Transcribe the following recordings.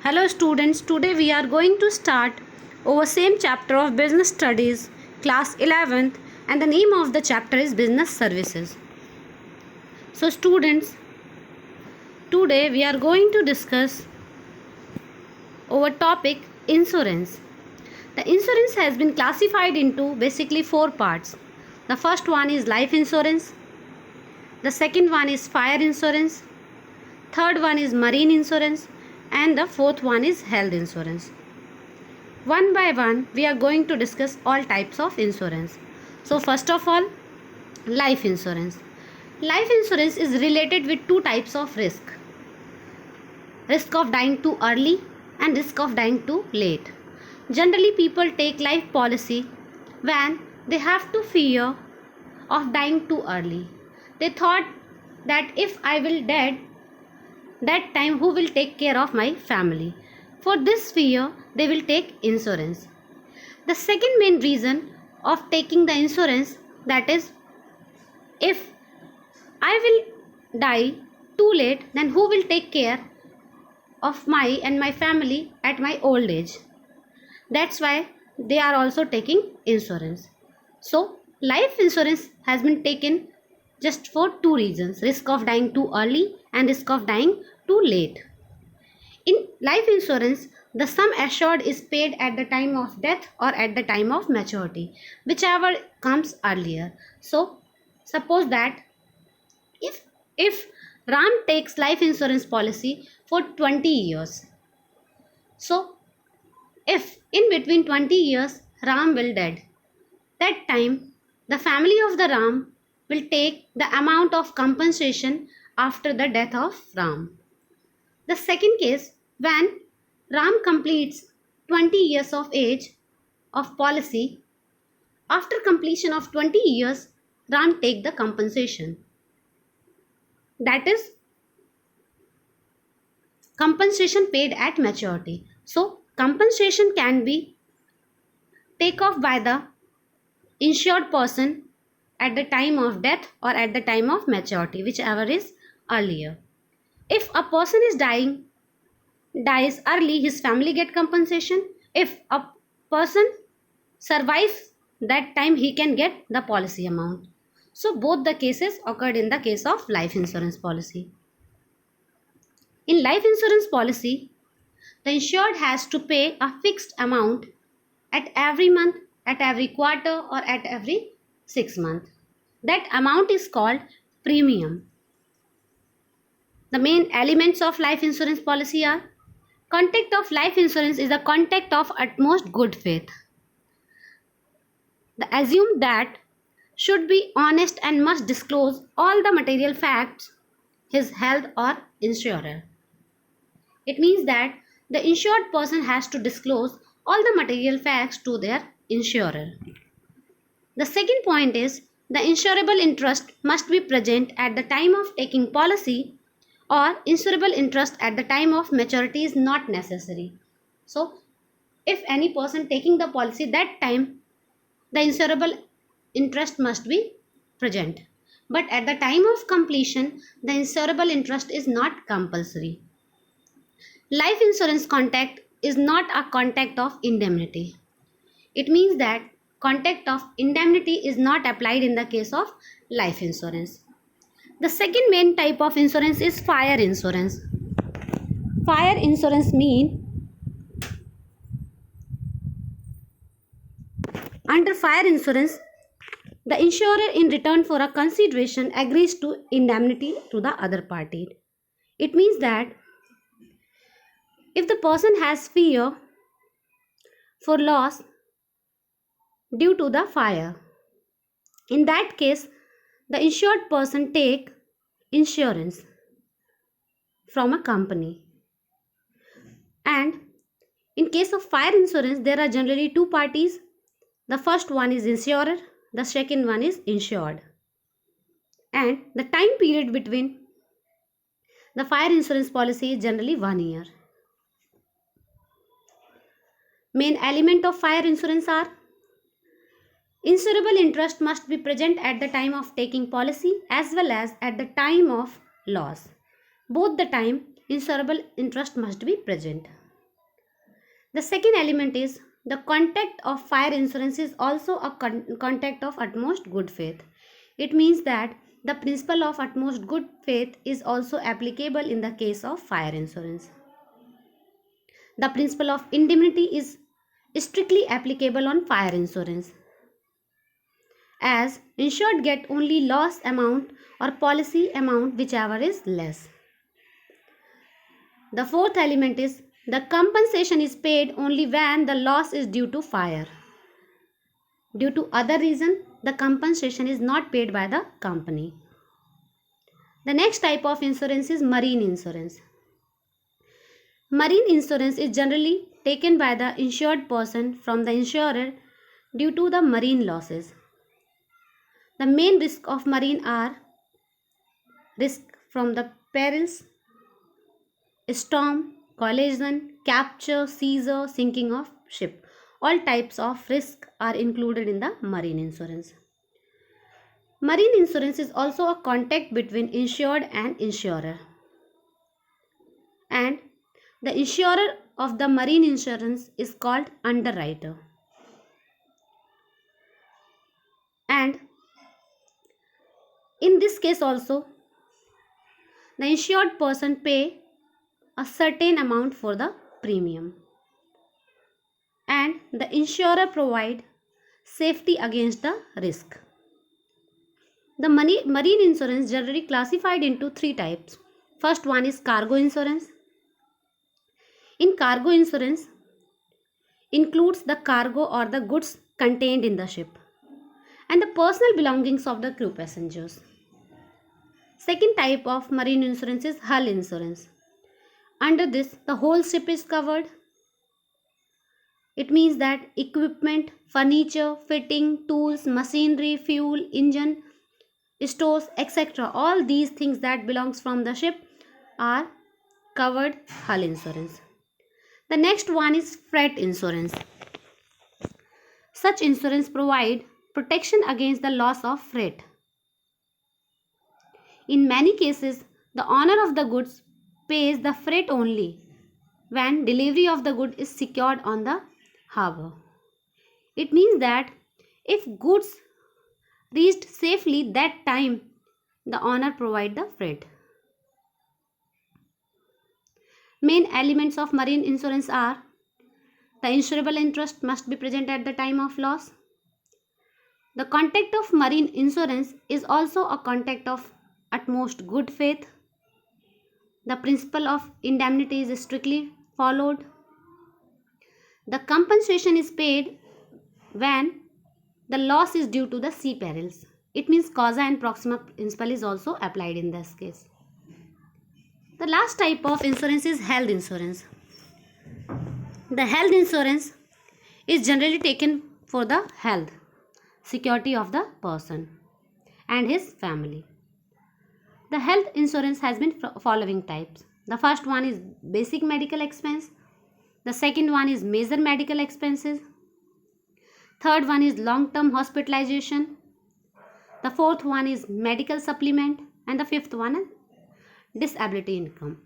Hello students, today we are going to start our same chapter of business studies, class 11th, and the name of the chapter is business services. So students, today we are going to discuss our topic insurance. The insurance has been classified into basically four parts. The first one is life insurance, the second one is fire insurance, third one is marine insurance, and the fourth one is health insurance. One by one, we are going to discuss all types of insurance. So first of all, life insurance. Life insurance is related with two types of risk. Risk of dying too early and risk of dying too late. Generally, people take life policy when they have to fear of dying too early. They thought that if I will dead, that time who will take care of my family? For this fear, they will take insurance. The second main reason of taking the insurance, that is, if I will die too late, then who will take care of my and my family at my old age? That's why they are also taking insurance. So, life insurance has been taken just for two reasons: risk of dying too early and risk of dying too late. In life insurance, the sum assured is paid at the time of death or at the time of maturity, whichever comes earlier. So, suppose that if Ram takes life insurance policy for 20 years, so if in between 20 years Ram will dead, that time the family of the Ram will take the amount of compensation after the death of Ram. The second case, when Ram completes 20 years of age of policy, after completion of 20 years, Ram take the compensation. That is compensation paid at maturity. So, compensation can be taken off by the insured person at the time of death or at the time of maturity, whichever is earlier. If a person is dies early, his family get compensation. If a person survives that time, he can get the policy amount. So both the cases occurred in the case of life insurance policy. In life insurance policy, the insured has to pay a fixed amount at every month, at every quarter, or at every 6 months. That amount is called premium. The main elements of life insurance policy are: contact of life insurance is a contact of utmost good faith. The assumed that should be honest and must disclose all the material facts, his health or insurer. It means that the insured person has to disclose all the material facts to their insurer. The second point is the insurable interest must be present at the time of taking policy, or insurable interest at the time of maturity is not necessary. So, if any person taking the policy, that time the insurable interest must be present. But at the time of completion, the insurable interest is not compulsory. Life insurance contact is not a contact of indemnity. It means that contact of indemnity is not applied in the case of life insurance. The second main type of insurance is fire insurance. Fire insurance means under fire insurance, the insurer in return for a consideration agrees to indemnity to the other party. It means that if the person has fear for loss due to the fire, in that case, the insured person take insurance from a company. And in case of fire insurance, there are generally two parties. The first one is insurer, the second one is insured. And the time period between the fire insurance policy is generally 1 year. Main element of fire insurance are: insurable interest must be present at the time of taking policy as well as at the time of loss. Both the time, insurable interest must be present. The second element is the contact of fire insurance is also a contact of utmost good faith. It means that the principle of utmost good faith is also applicable in the case of fire insurance. The principle of indemnity is strictly applicable on fire insurance, as insured get only loss amount or policy amount whichever is less. The fourth element is the compensation is paid only when the loss is due to fire. Due to other reason, the compensation is not paid by the company. The next type of insurance is marine insurance. Marine insurance is generally taken by the insured person from the insurer due to the marine losses. The main risk of marine are risk from the perils, storm, collision, capture, seizure, sinking of ship. All types of risk are included in the marine insurance. Marine insurance is also a contact between insured and insurer. And the insurer of the marine insurance is called underwriter. And in this case also, the insured person pay a certain amount for the premium. And the insurer provide safety against the risk. The marine insurance generally classified into three types. First one is cargo insurance. In cargo insurance includes the cargo or the goods contained in the ship and the personal belongings of the crew passengers. Second type of marine insurance is hull insurance. Under this, the whole ship is covered. It means that equipment, furniture, fitting, tools, machinery, fuel, engine, stores, etc. all these things that belongs from the ship are covered hull insurance. The next one is freight insurance. Such insurance provide protection against the loss of freight. In many cases, the owner of the goods pays the freight only when delivery of the good is secured on the harbor. It means that if goods reached safely that time, the owner provide the freight. Main elements of marine insurance are the insurable interest must be present at the time of loss. The contact of marine insurance is also a contact of utmost good faith. The principle of indemnity is strictly followed. The compensation is paid when the loss is due to the sea perils. It means causa and proxima principle is also applied in this case. The last type of insurance is health insurance. The health insurance is generally taken for the health, security of the person and his family. The health insurance has been following types. The first one is basic medical expense. The second one is major medical expenses. Third one is long-term hospitalization. The fourth one is medical supplement. And the fifth one is disability income.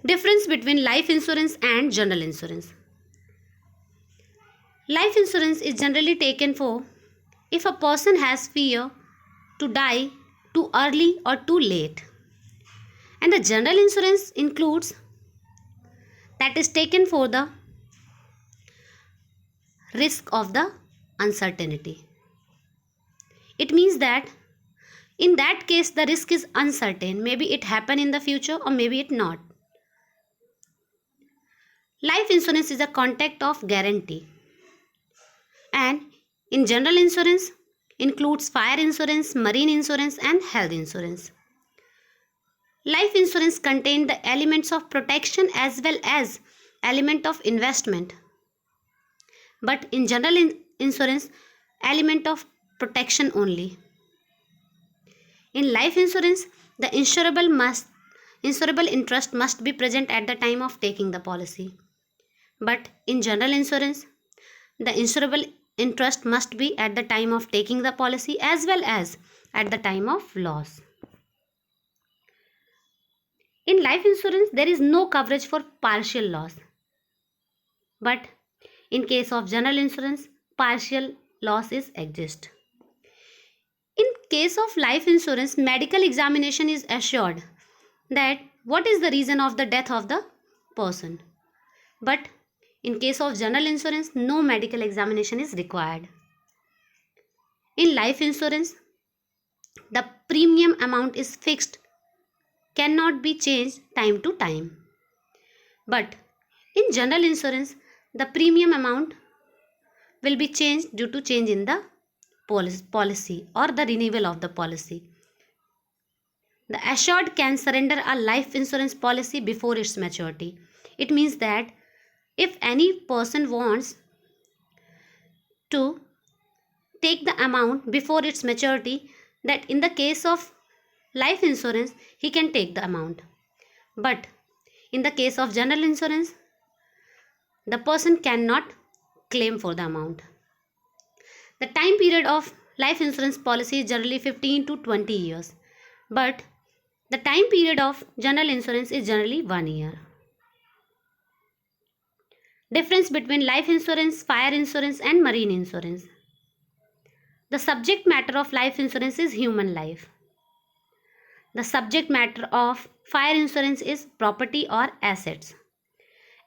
Difference between life insurance and general insurance. Life insurance is generally taken for if a person has fear to die too early or too late. And the general insurance includes that is taken for the risk of the uncertainty. It means that in that case the risk is uncertain. Maybe it happen in the future or maybe it not. Life insurance is a contact of guarantee. And in general insurance includes fire insurance, marine insurance and health insurance. Life insurance contains the elements of protection as well as element of investment. But in general insurance, element of protection only. In life insurance, the insurable interest must be present at the time of taking the policy. But in general insurance, the insurable interest must be at the time of taking the policy as well as at the time of loss. In life insurance, there is no coverage for partial loss. But in case of general insurance, partial loss is exist. In case of life insurance, medical examination is assured that what is the reason of the death of the person. But in case of general insurance, no medical examination is required. In life insurance, the premium amount is fixed, cannot be changed time to time. But in general insurance, the premium amount will be changed due to change in the policy or the renewal of the policy. The assured can surrender a life insurance policy before its maturity. It means that if any person wants to take the amount before its maturity, that in the case of life insurance, he can take the amount. But in the case of general insurance, the person cannot claim for the amount. The time period of life insurance policy is generally 15 to 20 years, but the time period of general insurance is generally 1 year. Difference between life insurance, fire insurance and marine insurance. The subject matter of life insurance is human life. The subject matter of fire insurance is property or assets.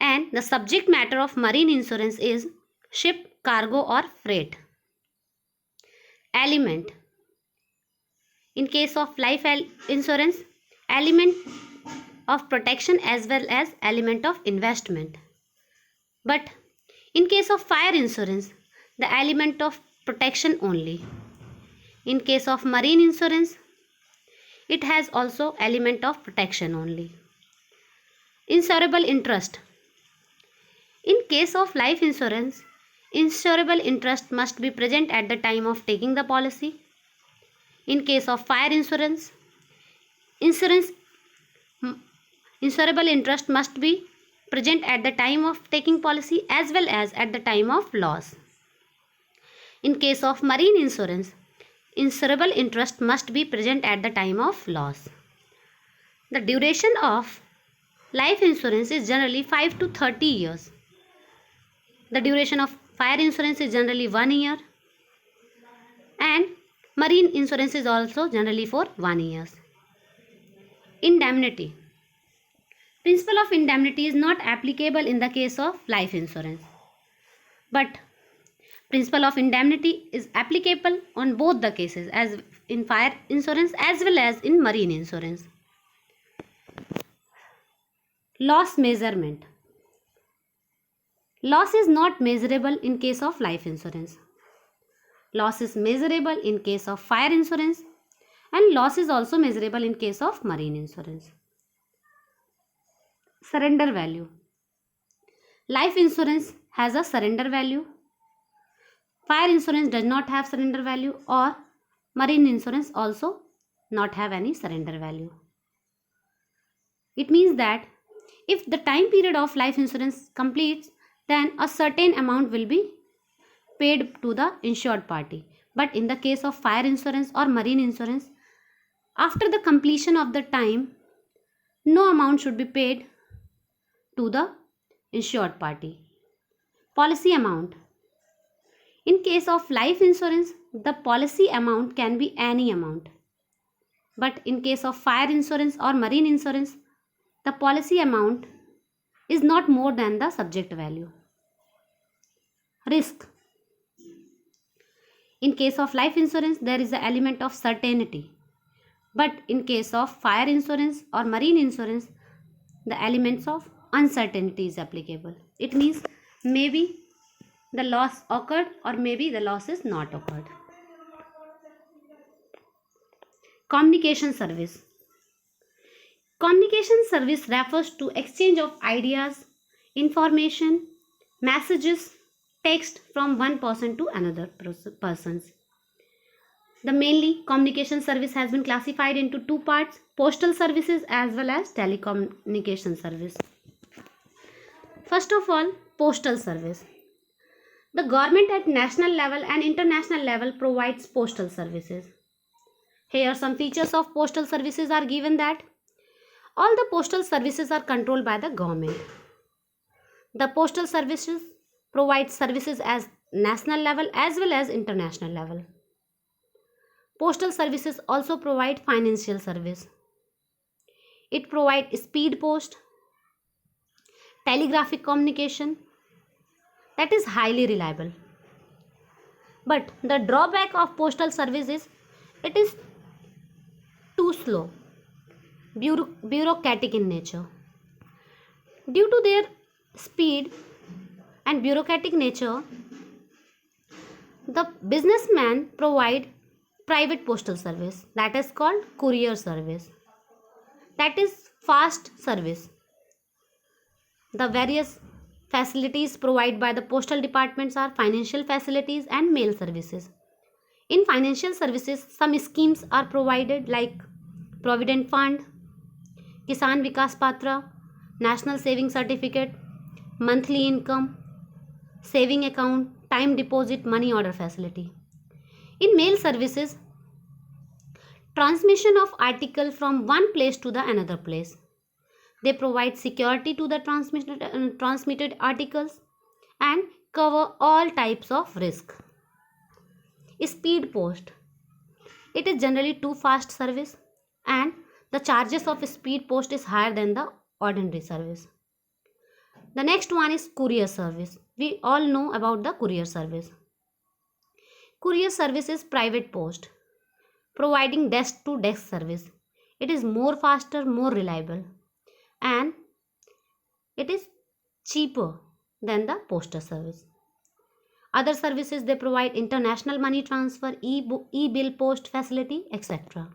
And the subject matter of marine insurance is ship, cargo or freight. Element. In case of life insurance, element of protection as well as element of investment. But in case of fire insurance, the element of protection only. In case of marine insurance, it has also element of protection only. Insurable interest. In case of life insurance, insurable interest must be present at the time of taking the policy. In case of fire insurance, insurable interest must be present at the time of taking policy as well as at the time of loss. In case of marine insurance, insurable interest must be present at the time of loss. The duration of life insurance is generally 5 to 30 years. The duration of fire insurance is generally 1 year and marine insurance is also generally for 1 year. Indemnity. Principle of indemnity is not applicable in the case of life insurance, but principle of indemnity is applicable on both the cases, as in fire insurance as well as in marine insurance. Loss measurement. Loss is not measurable in case of life insurance. Loss is measurable in case of fire insurance and loss is also measurable in case of marine insurance. Surrender value. Life insurance has a surrender value. Fire insurance does not have surrender value or marine insurance also not have any surrender value. It means that if the time period of life insurance completes, then a certain amount will be paid to the insured party. But in the case of fire insurance or marine insurance, after the completion of the time, no amount should be paid to the insured party. Policy amount. In case of life insurance, the policy amount can be any amount. But in case of fire insurance or marine insurance, the policy amount is not more than the subject value. Risk. In case of life insurance, there is an element of certainty. But in case of fire insurance or marine insurance, the elements of uncertainty is applicable. It means maybe the loss occurred or maybe the loss is not occurred. Communication service. Communication service refers to exchange of ideas, information, messages, text from one person to another persons. The mainly communication service has been classified into two parts: postal services as well as telecommunication service. First of all, postal service. The government at national level and international level provides postal services. Here some features of postal services are given that all the postal services are controlled by the government. The postal services provide services as national level as well as international level. Postal services also provide financial service. It provides speed post, telegraphic communication that is highly reliable. But the drawback of postal service is it is too slow, bureaucratic in nature. Due to their speed and bureaucratic nature, the businessman provide private postal service that is called courier service. That is fast service. The various facilities provided by the postal departments are financial facilities and mail services. In financial services, some schemes are provided like Provident Fund, Kisan Vikas Patra, National Saving Certificate, monthly income, saving account, time deposit, money order facility. In mail services, transmission of article from one place to the another place. They provide security to the transmitted articles and cover all types of risk. Speed post. It is generally too fast service and the charges of speed post is higher than the ordinary service. The next one is courier service. We all know about the courier service. Courier service is private post providing desk to desk service. It is more faster, more reliable, and it is cheaper than the postal service. Other services they provide international money transfer, e-bill post facility, etc.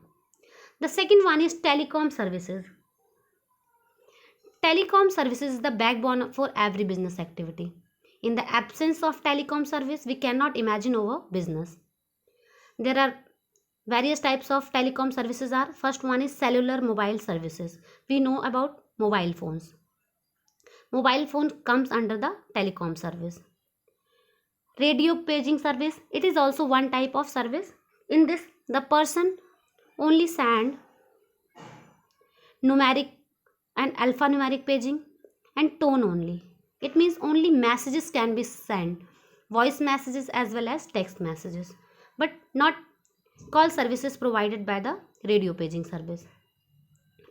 The second one is telecom services. Telecom services is the backbone for every business activity. In the absence of telecom service, we cannot imagine our business. There are various types of telecom services are. First one is cellular mobile services. We know about mobile phones. Mobile phone comes under the telecom service. Radio paging service. It is also one type of service. In this, the person only send numeric and alphanumeric paging and tone only. It means only messages can be sent, voice messages as well as text messages, but not call services provided by the radio paging service.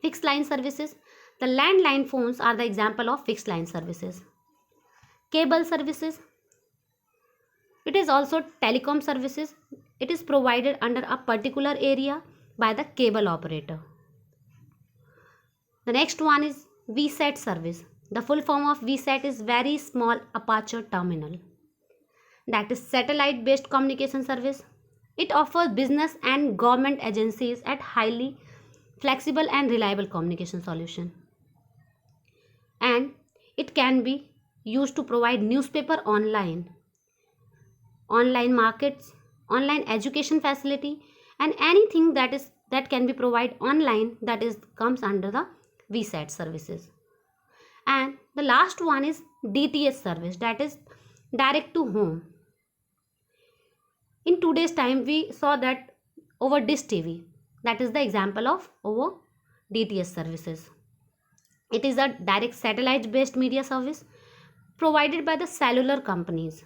Fixed line services. The landline phones are the example of fixed line services. Cable services. It is also telecom services. It is provided under a particular area by the cable operator. The next one is VSAT service. The full form of VSAT is Very Small Aperture Terminal. That is satellite based communication service. It offers business and government agencies at highly flexible and reliable communication solution. And it can be used to provide newspaper online markets, online education facility, and anything that can be provided online comes under the VSAT services. And the last one is DTH service, that is direct to home. In today's time we saw that over Dish TV, that is the example of over DTH services. It is a direct satellite based media service provided by the cellular companies.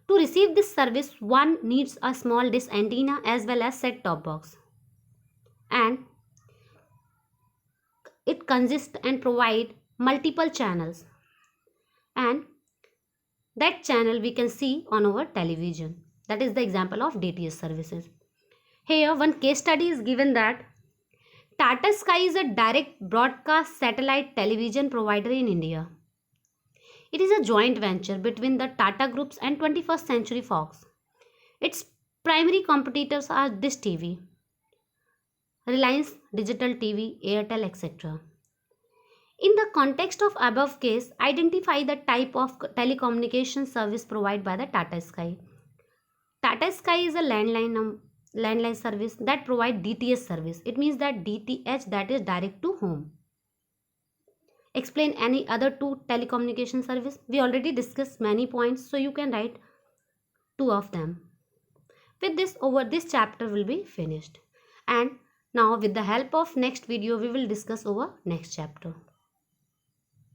To receive this service, one needs a small dish antenna as well as set-top box. And it consists and provide multiple channels. And that channel we can see on our television. That is the example of DTH services. Here one case study is given that Tata Sky is a direct broadcast satellite television provider in India. It is a joint venture between the Tata Groups and 21st Century Fox. Its primary competitors are Dish TV, Reliance Digital TV, Airtel, etc. In the context of above case, identify the type of telecommunication service provided by the Tata Sky. Tata Sky is a landline service that provides DTH service. It means that DTH, that is direct to home. Explain any other two telecommunication service. We already discussed many points, so you can write two of them. With this, this chapter will be finished. And now with the help of next video, we will discuss over next chapter.